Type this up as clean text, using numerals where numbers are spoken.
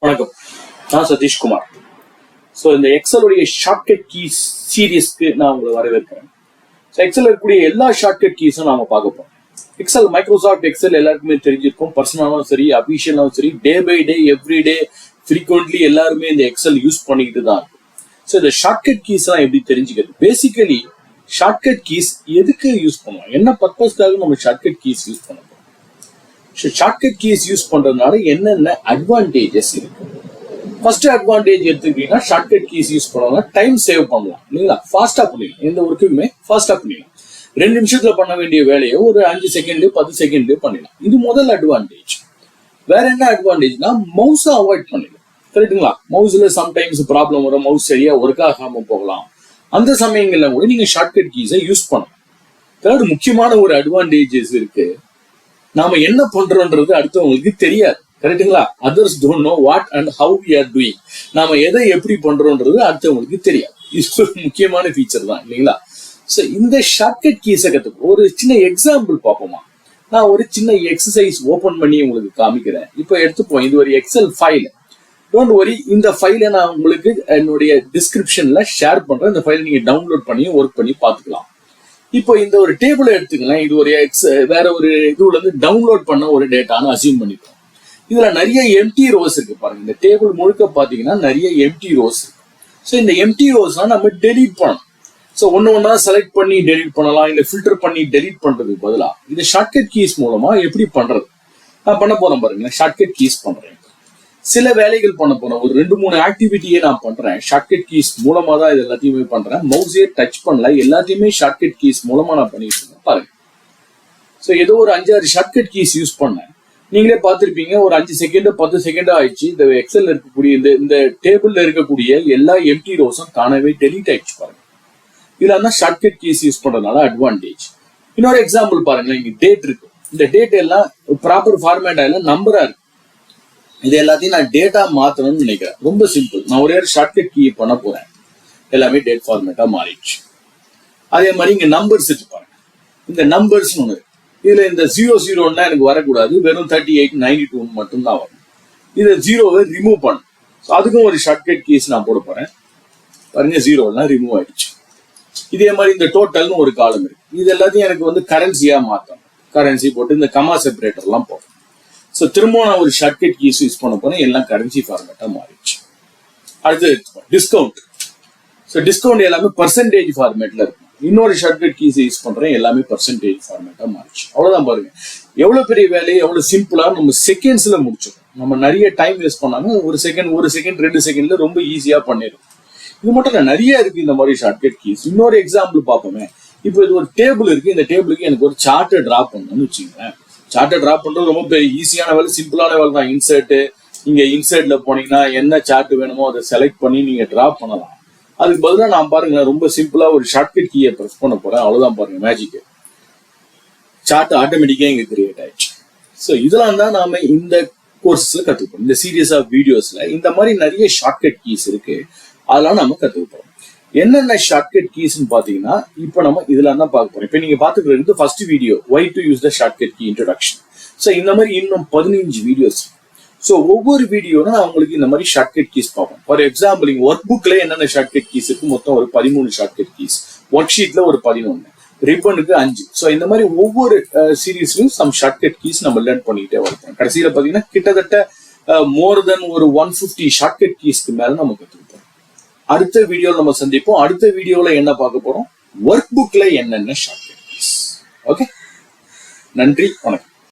வணக்கம், நான் சதீஷ்குமார். ஸோ இந்த எக்ஸலுடைய ஷார்ட்கட் கீஸ் சீரீஸ்க்கு நான் உங்களை வரவேற்கிறேன். ஸோ எக்ஸல் இருக்கக்கூடிய எல்லா ஷார்ட்கட் கீஸும் நாம பார்க்க போறோம். எக்ஸல், மைக்ரோசாஃப்ட் எக்ஸல் எல்லாருக்குமே தெரிஞ்சிருக்கும். பர்சனலாகவும் சரி, அபிஷியலாகவும் சரி, day by day, every day, frequently எல்லாருமே இந்த எக்ஸல் யூஸ் பண்ணிக்கிட்டு தான் இருக்கும். ஸோ இந்த ஷார்ட்கட் கீஸ் எல்லாம் எப்படி தெரிஞ்சுக்கிறது? பேசிக்கலி ஷார்ட்கட் கீஸ் எதுக்கு யூஸ் பண்ணுவோம், என்ன பர்பஸ்க்காக நம்ம ஷார்ட்கட் கீஸ் யூஸ் பண்ண போறோம்? ஷார்ட்கட் கீஸ் யூஸ் பண்றதுனால என்னென்ன அட்வான்டேஜஸ் இருக்கு? ஃபர்ஸ்ட் அட்வான்டேஜ் எடுத்துக்கிட்டீங்கன்னா, ஷார்ட்கட் கீஸ் யூஸ் பண்ணோம்னா டைம் சேவ் பண்ணலாம் இல்லைங்களா? ஃபாஸ்டா பண்ணிடலாம். எந்த ஒர்க்குமே ஃபாஸ்டா பண்ணிடலாம். 2 நிமிஷத்துல பண்ண வேண்டிய வேலையை ஒரு 5 செகண்ட் 10 செகண்ட் பண்ணிடலாம். இது முதல் அட்வான்டேஜ். வேற என்ன அட்வான்டேஜ்னா, மவுஸை அவாய்ட் பண்ணிடலாம். கரெக்டுங்களா? மவுஸ்ல சம்டைம்ஸ் ப்ராப்ளம் வரும், மவுஸ் சரியா ஒர்க் ஆகாம போகலாம். அந்த சமயங்கள்ல கூட நீங்க ஷார்ட்கட் கீஸை யூஸ் பண்ணலாம். தேர்ட் முக்கியமான ஒரு அட்வான்டேஜஸ் இருக்கு. நாம என்ன பண்றோம்ன்றது அடுத்தவங்களுக்கு தெரியாது. கரெக்டுங்களா? Others don't know what and how we are doing. நாம எதை எப்படி பண்றோம்ன்றது அடுத்தவங்களுக்கு தெரியாது. இது ஒரு முக்கியமான ஃபீச்சர் தான் இல்லைங்களா? ஸோ இந்த ஷார்ட்கட் கீஸை கற்றுக்க ஒரு சின்ன எக்ஸாம்பிள் பார்ப்போமா? நான் ஒரு சின்ன எக்ஸசைஸ் ஓபன் பண்ணி உங்களுக்கு காமிக்கிறேன். இப்போ எடுத்துப்போம், இது ஒரு எக்ஸல் ஃபைல். டோன்ட் வரி, இந்த ஃபைலை நான் உங்களுக்கு என்னுடைய டிஸ்கிரிப்ஷன்ல ஷேர் பண்றேன். இந்த ஃபைலை நீங்க டவுன்லோட் பண்ணி ஒர்க் பண்ணி பார்த்துக்கலாம். இப்போ இந்த ஒரு டேபிளை எடுத்துக்கலாம். இது ஒரு வேற ஒரு இதுல இருந்து டவுன்லோட் பண்ண ஒரு டேட்டான்னு அசியூம் பண்ணிப்போம். இதுல நிறைய எம்டி ரோஸ் இருக்கு பாருங்க. இந்த டேபிள் முழுக்க பாத்தீங்கன்னா நிறைய எம்டி ரோஸ் இருக்கு. ஸோ இந்த எம்டி ரோஸ்லாம் நம்ம டெலீட் பண்ணணும். ஸோ ஒன்னா செலக்ட் பண்ணி டெலீட் பண்ணலாம், இல்லை ஃபில்டர் பண்ணி டெலீட் பண்றதுக்கு பதிலா இது ஷார்ட்கட் கீஸ் மூலமா எப்படி பண்றது நான் பண்ண போறேன் பாருங்க. ஷார்ட்கட் கீஸ் பண்றேன். சில வேலைகள் பண்ண போறேன். ஒரு 2-3 ஆக்டிவிட்டியே நான் பண்றேன். ஷார்ட்கட் கீஸ் மூலமா தான் இது எல்லாத்தையுமே பண்றேன். மவுஸே டச் பண்ணல, எல்லாத்தையுமே ஷார்ட்கட் கீஸ் மூலமா நான் பண்ணிட்டு இருக்கேன் பாருங்க. ஸோ ஏதோ ஒரு 5-6 ஷார்ட்கட் கீஸ் யூஸ் பண்ணேன். நீங்களே பார்த்துருப்பீங்க, ஒரு 5 செகண்ட் 10 செகண்ட் ஆயிடுச்சு. இந்த எக்ஸல் இருக்கக்கூடிய இந்த டேபிள்ல இருக்கக்கூடிய எல்லா எம்டி ரோஸும் தானவே டெலீட் ஆயிடுச்சு பாருங்க. இதுல தான் ஷார்ட்கட் கீஸ் யூஸ் பண்றதுனால அட்வான்டேஜ். இன்னொரு எக்ஸாம்பிள் பாருங்களேன். இங்க டேட் இருக்கு. இந்த டேட் எல்லாம் ப்ராப்பர் ஃபார்மேட் ஆகல, நம்பரா இருக்கு. இது எல்லாத்தையும் நான் டேட்டா மாத்தணும்னு நினைக்கிறேன். ரொம்ப சிம்பிள். நான் ஒரே ஷார்ட்கட் கீ பண்ண போறேன். எல்லாமே டேட் ஃபார்மேட்டா மாறிடுச்சு. அதே மாதிரி இங்க நம்பர்ஸ் இருக்கு பாருங்க. இந்த நம்பர்ஸ் ஒண்ணு, இதுல இந்த 00 எனக்கு வரக்கூடாது. வெறும் 38 92 மட்டும் தான் வரும். இதை 0வை ரிமூவ் பண்ணும். அதுக்கும் ஒரு ஷார்ட்கட் கீஸ் நான் போட போறேன் பாருங்க. 0 ரிமூவ் ஆயிடுச்சு. இதே மாதிரி இந்த டோட்டல்னு ஒரு காலம் இருக்கு. இது எல்லாத்தையும் எனக்கு கரன்சியா மாத்தணும். கரன்சி போட்டு இந்த கமா செப்பரேட்டர் எல்லாம் போடும். ஸோ திரும்ப நான் ஒரு ஷார்ட்கட் கீஸ் யூஸ் பண்ண போறேன். எல்லாம் கரன்சி ஃபார்மேட்டா மாறிடுச்சு. அடுத்து டிஸ்கவுண்ட். ஸோ டிஸ்கவுண்ட் எல்லாமே பர்சன்டேஜ் ஃபார்மேட்ல இருக்கும். இன்னொரு ஷார்ட்கட் கீஸ் யூஸ் பண்றேன். எல்லாமே பர்சன்டேஜ் ஃபார்மேட்டா மாறிடுச்சு. அவ்வளவுதான் பாருங்க. எவ்வளவு பெரிய வேலையை எவ்வளவு சிம்பிளா நம்ம செகண்ட்ஸ்ல முடிச்சிடும். நம்ம நிறைய டைம் வேஸ்ட் பண்ணாம ஒரு செகண்ட் 2 செகண்ட்ல ரொம்ப ஈஸியா பண்ணிடும். இது மட்டும் நிறைய இருக்கு இந்த மாதிரி ஷார்ட்கட் கீஸ். இன்னொரு எக்ஸாம்பிள் பார்ப்போமே. இப்போ இது ஒரு டேபிள் இருக்கு. இந்த டேபிளுக்கு எனக்கு ஒரு சார்ட்டை டிரா பண்ணணும்னு வச்சுக்கோங்களேன். சார்ட்டை டிரா பண்றது ரொம்ப பெரிய ஈஸியான வேலை, சிம்பிளான வேலை தான். இன்சர்ட், நீங்க இன்சர்ட்ல போனீங்கன்னா என்ன சார்ட் வேணுமோ அதை செலக்ட் பண்ணி நீங்க டிரா பண்ணலாம். அதுக்கு பதிலாக நான் பாருங்க, ரொம்ப சிம்பிளா ஒரு ஷார்ட்கட் கீயை ப்ரெஸ் பண்ண போறேன். அவ்வளவுதான் பாருங்க, மேஜிக். சார்ட் ஆட்டோமேட்டிக்கா இங்க கிரியேட் ஆயிடுச்சு. ஸோ இதெல்லாம் தான் நாம இந்த கோர்ஸ்ல கத்துப்போம். இந்த சீரியஸ் ஆஃப் வீடியோஸ்ல இந்த மாதிரி நிறைய ஷார்ட்கட் கீஸ் இருக்கு. அதெல்லாம் நம்ம கத்துக்க போறோம். என்னென்ன ஷார்ட்கட் கீஸ்ன்னு பாத்தீங்கன்னா, இப்போ நம்ம இதெல்லாம் தான் பார்க்க போறோம். இப்போ நீங்க பாத்துக்கிறது first video, why to use the shortcut key introduction. So இந்த மாதிரி இன்னும் 15 வீடியோஸ். ஸோ ஒவ்வொரு வீடியோனா நான் உங்களுக்கு இந்த மாதிரி ஷார்ட்கட் கீஸ் பார்ப்போம். ஃபார் எக்ஸாம்பிள், இங்க ஒர்க் புக்ல என்னென்ன ஷார்ட்கட் கீஸ் இருக்கு, மொத்தம் ஒரு 13 ஷார்ட்கட் கீஸ். ஒர்க் ஷீட்ல ஒரு 11, ரிப்பனுக்கு 5. ஸோ இந்த மாதிரி ஒவ்வொரு சீரீஸ்லயும் சம் ஷார்ட்கட் கீஸ் நம்ம லேர்ன் பண்ணிக்கிட்டே வரப்போம். கடைசியில பாத்தீங்கன்னா கிட்டத்தட்ட மோர் தென் ஒரு 150 ஷார்ட்கட் கீஸ்க்கு மேல நம்ம கத்துக்கிட்டோம். அடுத்த வீடியோல நம்ம சந்திப்போம். அடுத்த வீடியோல என்ன பார்க்க போறோம், ஒர்க் புக்ல என்னென்ன ஷார்ட்கட் கீஸ். ஓகே, நன்றி, வணக்கம்.